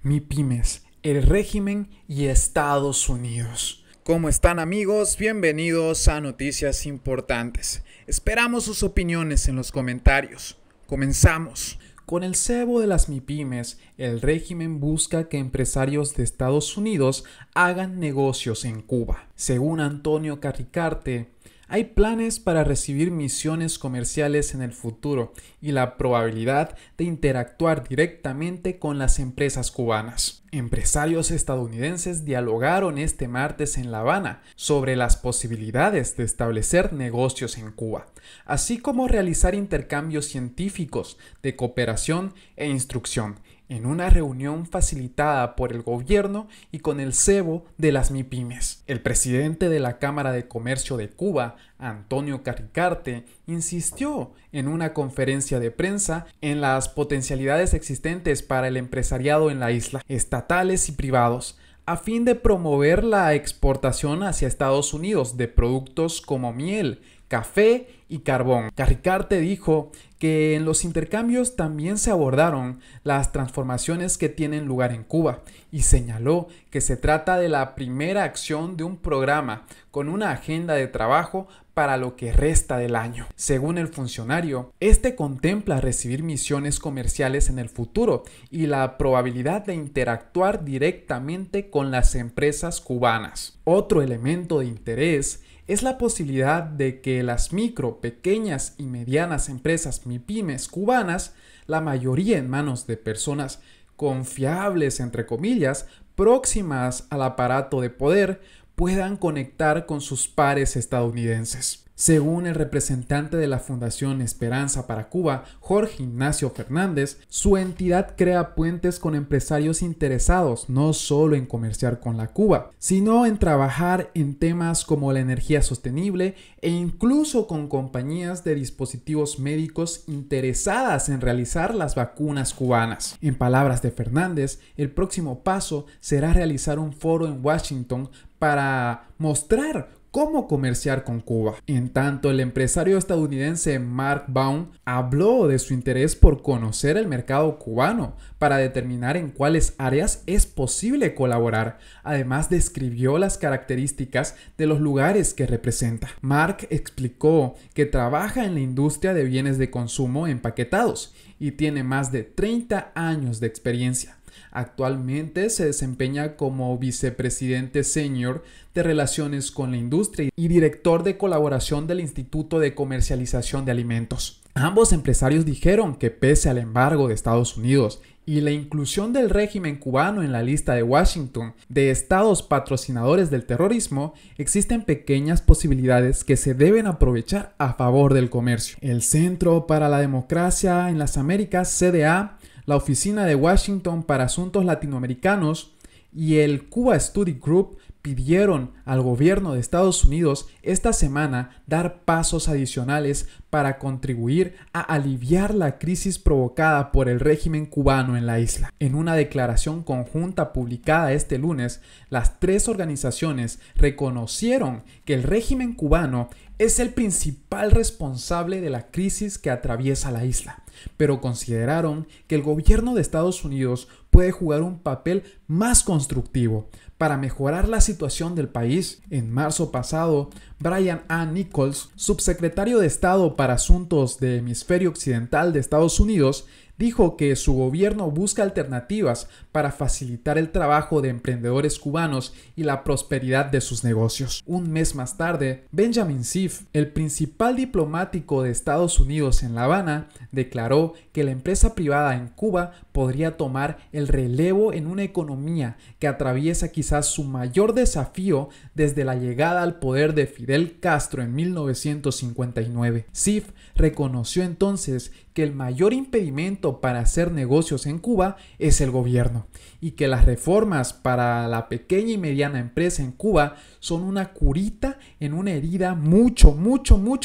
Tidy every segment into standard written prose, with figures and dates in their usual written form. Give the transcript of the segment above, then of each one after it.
MIPYMES, el régimen y Estados Unidos. ¿Cómo están, amigos? Bienvenidos a Noticias Importantes. Esperamos sus opiniones en los comentarios. Comenzamos. Con el cebo de las MIPYMES, el régimen busca que empresarios de Estados Unidos hagan negocios en Cuba. Según Antonio Carricarte, hay planes para recibir misiones comerciales en el futuro y la probabilidad de interactuar directamente con las empresas cubanas. Empresarios estadounidenses dialogaron este martes en La Habana sobre las posibilidades de establecer negocios en Cuba, así como realizar intercambios científicos de cooperación e instrucción en una reunión facilitada por el gobierno y con el cebo de las MIPYMES. El presidente de la Cámara de Comercio de Cuba, Antonio Carricarte, insistió en una conferencia de prensa en las potencialidades existentes para el empresariado en la isla, estatales y privados, a fin de promover la exportación hacia Estados Unidos de productos como miel, café y carbón. Carricarte dijo que en los intercambios también se abordaron las transformaciones que tienen lugar en Cuba y señaló que se trata de la primera acción de un programa con una agenda de trabajo para lo que resta del año. Según el funcionario, este contempla recibir misiones comerciales en el futuro y la probabilidad de interactuar directamente con las empresas cubanas. Otro elemento de interés es la posibilidad de que las micro, pequeñas y medianas empresas MIPYMES cubanas, la mayoría en manos de personas confiables, entre comillas, próximas al aparato de poder, puedan conectar con sus pares estadounidenses. Según el representante de la Fundación Esperanza para Cuba, Jorge Ignacio Fernández, su entidad crea puentes con empresarios interesados no solo en comerciar con la Cuba, sino en trabajar en temas como la energía sostenible e incluso con compañías de dispositivos médicos interesadas en realizar las vacunas cubanas. En palabras de Fernández, el próximo paso será realizar un foro en Washington para mostrar cómo comerciar con Cuba. En tanto, el empresario estadounidense Mark Baum habló de su interés por conocer el mercado cubano para determinar en cuáles áreas es posible colaborar. Además, describió las características de los lugares que representa. Mark explicó que trabaja en la industria de bienes de consumo empaquetados y tiene más de 30 años de experiencia. Actualmente se desempeña como vicepresidente senior de Relaciones con la Industria y director de colaboración del Instituto de Comercialización de Alimentos. Ambos empresarios dijeron que pese al embargo de Estados Unidos y la inclusión del régimen cubano en la lista de Washington de estados patrocinadores del terrorismo, existen pequeñas posibilidades que se deben aprovechar a favor del comercio. El Centro para la Democracia en las Américas, CDA, la Oficina de Washington para Asuntos Latinoamericanos y el Cuba Study Group pidieron al gobierno de Estados Unidos esta semana dar pasos adicionales para contribuir a aliviar la crisis provocada por el régimen cubano en la isla. En una declaración conjunta publicada este lunes, las tres organizaciones reconocieron que el régimen cubano es el principal responsable de la crisis que atraviesa la isla, pero consideraron que el gobierno de Estados Unidos puede jugar un papel más constructivo para mejorar la situación del país. En marzo pasado, Brian A. Nichols, subsecretario de Estado para Asuntos de Hemisferio Occidental de Estados Unidos, dijo que su gobierno busca alternativas para facilitar el trabajo de emprendedores cubanos y la prosperidad de sus negocios. Un mes más tarde, Benjamin Sif, el principal diplomático de Estados Unidos en La Habana, declaró que la empresa privada en Cuba podría tomar el relevo en una economía que atraviesa quizás su mayor desafío desde la llegada al poder de Fidel Castro en 1959. Sif reconoció entonces que el mayor impedimento para hacer negocios en Cuba es el gobierno y que las reformas para la pequeña y mediana empresa en Cuba son una curita en una herida mucho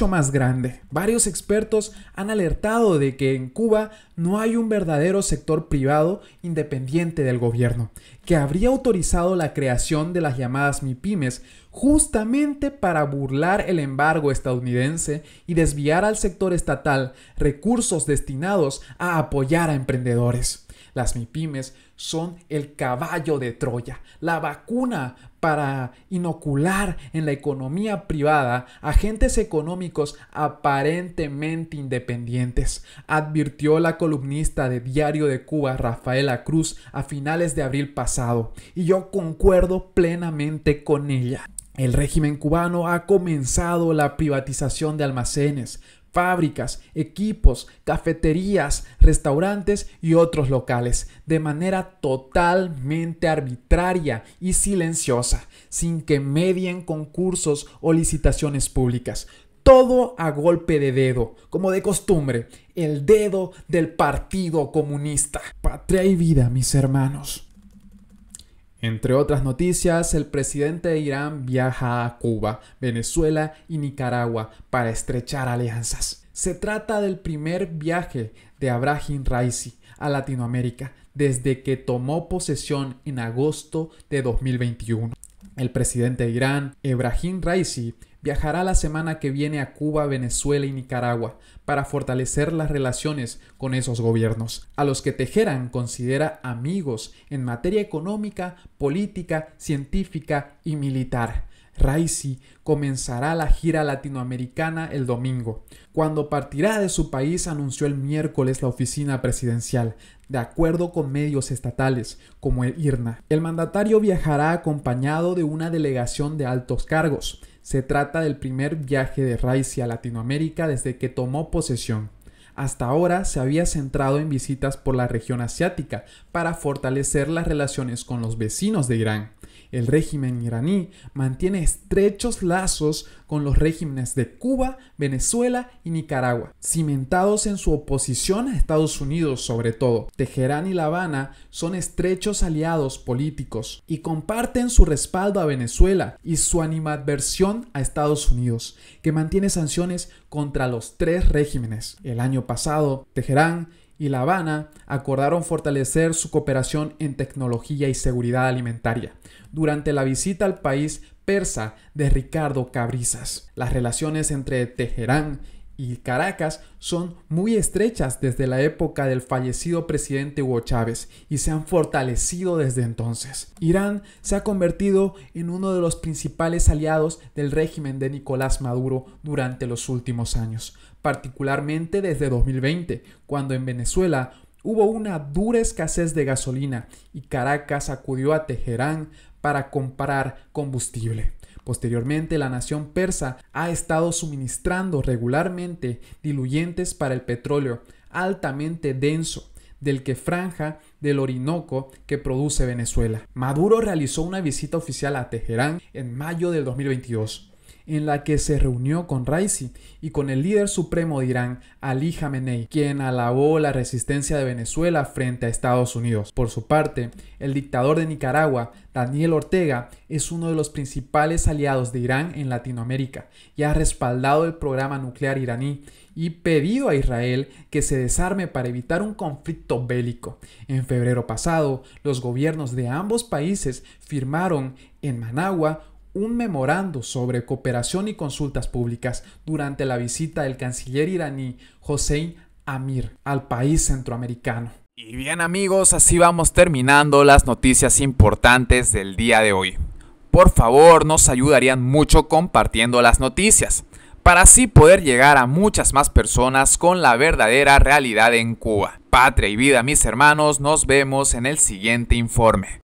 más grande. Varios expertos han alertado de que en Cuba no hay un verdadero sector privado independiente del gobierno, que habría autorizado la creación de las llamadas MIPYMES justamente para burlar el embargo estadounidense y desviar al sector estatal recursos destinados a apoyar a emprendedores. Las MIPYMES son el caballo de Troya, la vacuna para inocular en la economía privada agentes económicos aparentemente independientes, advirtió la columnista de Diario de Cuba, Rafaela Cruz, a finales de abril pasado, y yo concuerdo plenamente con ella. El régimen cubano ha comenzado la privatización de almacenes, fábricas, equipos, cafeterías, restaurantes y otros locales, de manera totalmente arbitraria y silenciosa, sin que medien concursos o licitaciones públicas. Todo a golpe de dedo, como de costumbre, el dedo del Partido Comunista. Patria y vida, mis hermanos. Entre otras noticias, el presidente de Irán viaja a Cuba, Venezuela y Nicaragua para estrechar alianzas. Se trata del primer viaje de Ebrahim Raisi a Latinoamérica desde que tomó posesión en agosto de 2021. El presidente de Irán, Ebrahim Raisi, viajará la semana que viene a Cuba, Venezuela y Nicaragua para fortalecer las relaciones con esos gobiernos, a los que Teherán considera amigos en materia económica, política, científica y militar. Raisi comenzará la gira latinoamericana el domingo. Cuando partirá de su país, anunció el miércoles la oficina presidencial, de acuerdo con medios estatales como el IRNA. El mandatario viajará acompañado de una delegación de altos cargos. Se trata del primer viaje de Raisi a Latinoamérica desde que tomó posesión. Hasta ahora se había centrado en visitas por la región asiática para fortalecer las relaciones con los vecinos de Irán. El régimen iraní mantiene estrechos lazos con los regímenes de Cuba, Venezuela y Nicaragua, cimentados en su oposición a Estados Unidos sobre todo. Teherán y La Habana son estrechos aliados políticos y comparten su respaldo a Venezuela y su animadversión a Estados Unidos, que mantiene sanciones contra los tres regímenes. El año pasado, Teherán y La Habana acordaron fortalecer su cooperación en tecnología y seguridad alimentaria durante la visita al país persa de Ricardo Cabrizas. Las relaciones entre Teherán y Caracas son muy estrechas desde la época del fallecido presidente Hugo Chávez y se han fortalecido desde entonces. Irán se ha convertido en uno de los principales aliados del régimen de Nicolás Maduro durante los últimos años, particularmente desde 2020, cuando en Venezuela hubo una dura escasez de gasolina y Caracas acudió a Teherán para comprar combustible. Posteriormente, la nación persa ha estado suministrando regularmente diluyentes para el petróleo altamente denso del que franja del Orinoco que produce Venezuela. Maduro realizó una visita oficial a Teherán en mayo del 2022. En la que se reunió con Raisi y con el líder supremo de Irán, Ali Khamenei, quien alabó la resistencia de Venezuela frente a Estados Unidos. Por su parte, el dictador de Nicaragua, Daniel Ortega, es uno de los principales aliados de Irán en Latinoamérica y ha respaldado el programa nuclear iraní y pedido a Israel que se desarme para evitar un conflicto bélico. En febrero pasado, los gobiernos de ambos países firmaron en Managua un memorando sobre cooperación y consultas públicas durante la visita del canciller iraní Hossein Amir al país centroamericano. Y bien amigos, así vamos terminando las noticias importantes del día de hoy. Por favor, nos ayudarían mucho compartiendo las noticias, para así poder llegar a muchas más personas con la verdadera realidad en Cuba. Patria y vida, mis hermanos, nos vemos en el siguiente informe.